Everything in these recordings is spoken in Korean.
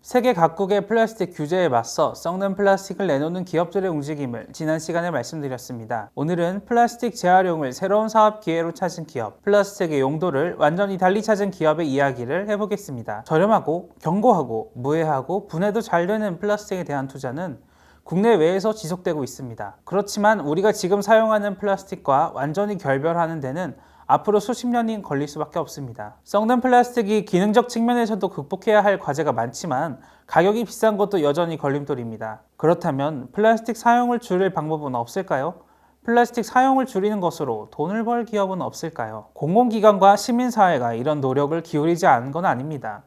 세계 각국의 플라스틱 규제에 맞서 썩는 플라스틱을 내놓는 기업들의 움직임을 지난 시간에 말씀드렸습니다. 오늘은 플라스틱 재활용을 새로운 사업 기회로 찾은 기업, 플라스틱의 용도를 완전히 달리 찾은 기업의 이야기를 해보겠습니다. 저렴하고 견고하고 무해하고 분해도 잘 되는 플라스틱에 대한 투자는 국내외에서 지속되고 있습니다. 그렇지만 우리가 지금 사용하는 플라스틱과 완전히 결별하는 데는 앞으로 수십 년이 걸릴 수밖에 없습니다. 썩는 플라스틱이 기능적 측면에서도 극복해야 할 과제가 많지만 가격이 비싼 것도 여전히 걸림돌입니다. 그렇다면 플라스틱 사용을 줄일 방법은 없을까요? 플라스틱 사용을 줄이는 것으로 돈을 벌 기업은 없을까요? 공공기관과 시민사회가 이런 노력을 기울이지 않은 건 아닙니다.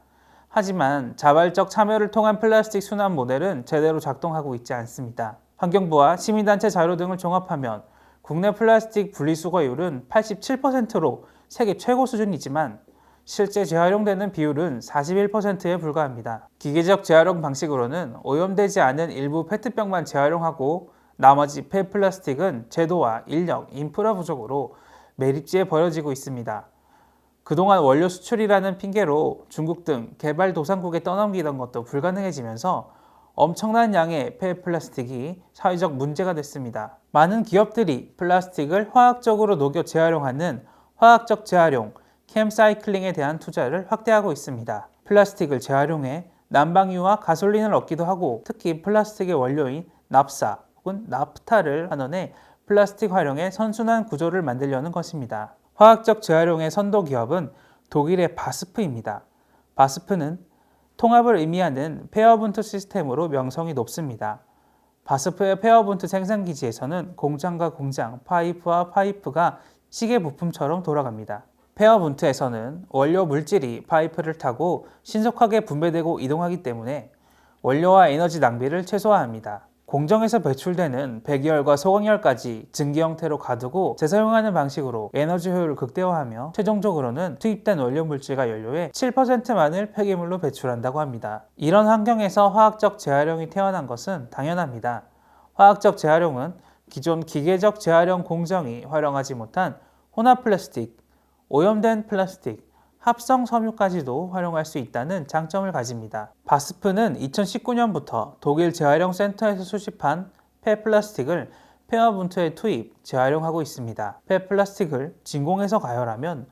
하지만 자발적 참여를 통한 플라스틱 순환 모델은 제대로 작동하고 있지 않습니다. 환경부와 시민단체 자료 등을 종합하면 국내 플라스틱 분리수거율은 87%로 세계 최고 수준이지만 실제 재활용되는 비율은 41%에 불과합니다. 기계적 재활용 방식으로는 오염되지 않은 일부 페트병만 재활용하고 나머지 폐플라스틱은 제도와 인력, 인프라 부족으로 매립지에 버려지고 있습니다. 그동안 원료 수출이라는 핑계로 중국 등 개발도상국에 떠넘기던 것도 불가능해지면서 엄청난 양의 폐플라스틱이 사회적 문제가 됐습니다. 많은 기업들이 플라스틱을 화학적으로 녹여 재활용하는 화학적 재활용, 캠사이클링에 대한 투자를 확대하고 있습니다. 플라스틱을 재활용해 난방유와 가솔린을 얻기도 하고 특히 플라스틱의 원료인 납사 혹은 나프타를 환원해 플라스틱 활용의 선순환 구조를 만들려는 것입니다. 화학적 재활용의 선도 기업은 독일의 바스프입니다. 바스프는 통합을 의미하는 페어분트 시스템으로 명성이 높습니다. 바스프의 페어분트 생산기지에서는 공장과 공장, 파이프와 파이프가 시계 부품처럼 돌아갑니다. 페어분트에서는 원료 물질이 파이프를 타고 신속하게 분배되고 이동하기 때문에 원료와 에너지 낭비를 최소화합니다. 공정에서 배출되는 배기열과 소각열까지 증기 형태로 가두고 재사용하는 방식으로 에너지 효율을 극대화하며 최종적으로는 투입된 원료 물질과 연료의 7%만을 폐기물로 배출한다고 합니다. 이런 환경에서 화학적 재활용이 태어난 것은 당연합니다. 화학적 재활용은 기존 기계적 재활용 공정이 활용하지 못한 혼합 플라스틱, 오염된 플라스틱, 합성 섬유까지도 활용할 수 있다는 장점을 가집니다. 바스프는 2019년부터 독일 재활용 센터에서 수집한 폐플라스틱을 페어분트에 투입, 재활용하고 있습니다. 폐플라스틱을 진공해서 가열하면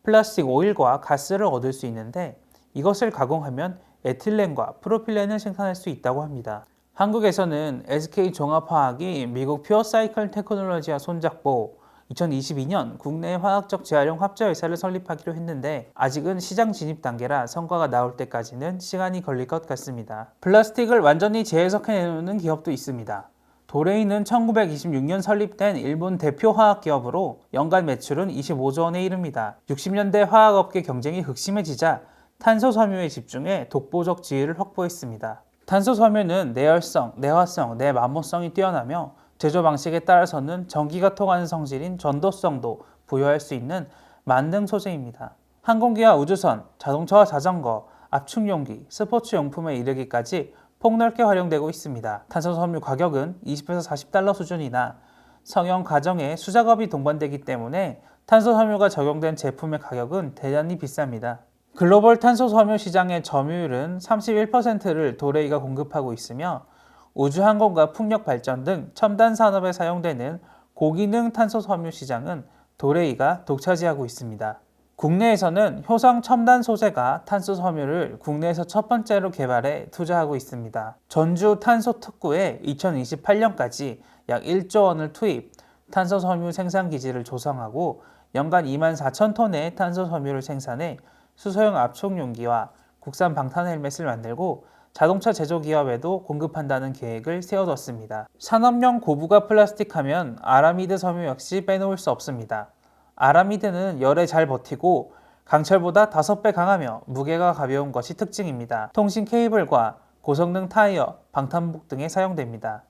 플라스틱 오일과 가스를 얻을 수 있는데 이것을 가공하면 에틸렌과 프로필렌을 생산할 수 있다고 합니다. 한국에서는 SK종합화학이 미국 퓨어사이클 테크놀로지와 손잡고 2022년 국내 화학적 재활용 합자회사를 설립하기로 했는데 아직은 시장 진입 단계라 성과가 나올 때까지는 시간이 걸릴 것 같습니다. 플라스틱을 완전히 재해석해내는 기업도 있습니다. 도레이는 1926년 설립된 일본 대표 화학기업으로 연간 매출은 25조 원에 이릅니다. 60년대 화학업계 경쟁이 극심해지자 탄소섬유에 집중해 독보적 지위를 확보했습니다. 탄소섬유는 내열성, 내화성, 내마모성이 뛰어나며 제조 방식에 따라서는 전기가 통하는 성질인 전도성도 부여할 수 있는 만능 소재입니다. 항공기와 우주선, 자동차와 자전거, 압축용기, 스포츠 용품에 이르기까지 폭넓게 활용되고 있습니다. 탄소섬유 가격은 20에서 40달러 수준이나 성형 과정에 수작업이 동반되기 때문에 탄소섬유가 적용된 제품의 가격은 대단히 비쌉니다. 글로벌 탄소섬유 시장의 점유율은 31%를 도레이가 공급하고 있으며 우주항공과 풍력 발전 등 첨단 산업에 사용되는 고기능 탄소섬유 시장은 도레이가 독차지하고 있습니다. 국내에서는 효성 첨단 소재가 탄소섬유를 국내에서 첫 번째로 개발해 투자하고 있습니다. 전주 탄소 특구에 2028년까지 약 1조 원을 투입, 탄소섬유 생산 기지를 조성하고 연간 24,000톤의 탄소섬유를 생산해 수소형 압축용기와 국산 방탄 헬멧을 만들고 자동차 제조기업에도 공급한다는 계획을 세워뒀습니다. 산업용 고부가 플라스틱 하면 아라미드 섬유 역시 빼놓을 수 없습니다. 아라미드는 열에 잘 버티고 강철보다 5배 강하며 무게가 가벼운 것이 특징입니다. 통신 케이블과 고성능 타이어, 방탄복 등에 사용됩니다.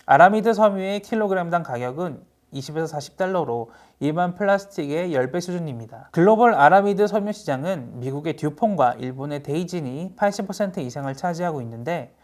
아라미드 섬유의 킬로그램당 가격은 20에서 40달러로 일반 플라스틱의 10배 수준입니다. 글로벌 아라미드 섬유 시장은 미국의 듀폰과 일본의 데이진이 80% 이상을 차지하고 있는데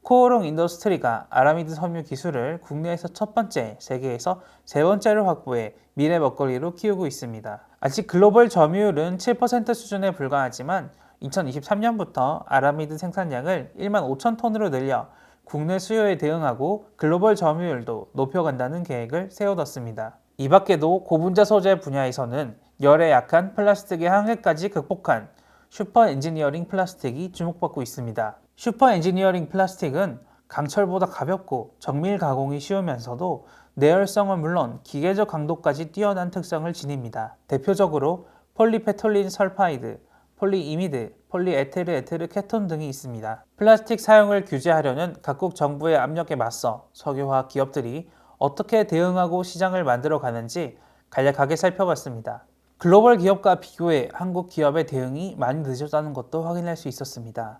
코오롱 인더스트리가 아라미드 섬유 기술을 국내에서 첫 번째, 세계에서 세 번째로 확보해 미래 먹거리로 키우고 있습니다. 아직 글로벌 점유율은 7% 수준에 불과하지만 2023년부터 아라미드 생산량을 1만 5천 톤으로 늘려 국내 수요에 대응하고 글로벌 점유율도 높여간다는 계획을 세워뒀습니다. 이 밖에도 고분자 소재 분야에서는 열에 약한 플라스틱의 한계까지 극복한 슈퍼 엔지니어링 플라스틱이 주목받고 있습니다. 슈퍼 엔지니어링 플라스틱은 강철보다 가볍고 정밀 가공이 쉬우면서도 내열성은 물론 기계적 강도까지 뛰어난 특성을 지닙니다. 대표적으로 폴리페톨린 설파이드, 폴리이미드, 폴리에테르 에테르 케톤 등이 있습니다. 플라스틱 사용을 규제하려는 각국 정부의 압력에 맞서 석유화학 기업들이 어떻게 대응하고 시장을 만들어 가는지 간략하게 살펴봤습니다. 글로벌 기업과 비교해 한국 기업의 대응이 많이 늦었다는 것도 확인할 수 있었습니다.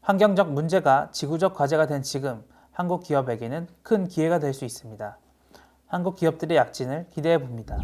환경적 문제가 지구적 과제가 된 지금 한국 기업에게는 큰 기회가 될 수 있습니다. 한국 기업들의 약진을 기대해 봅니다.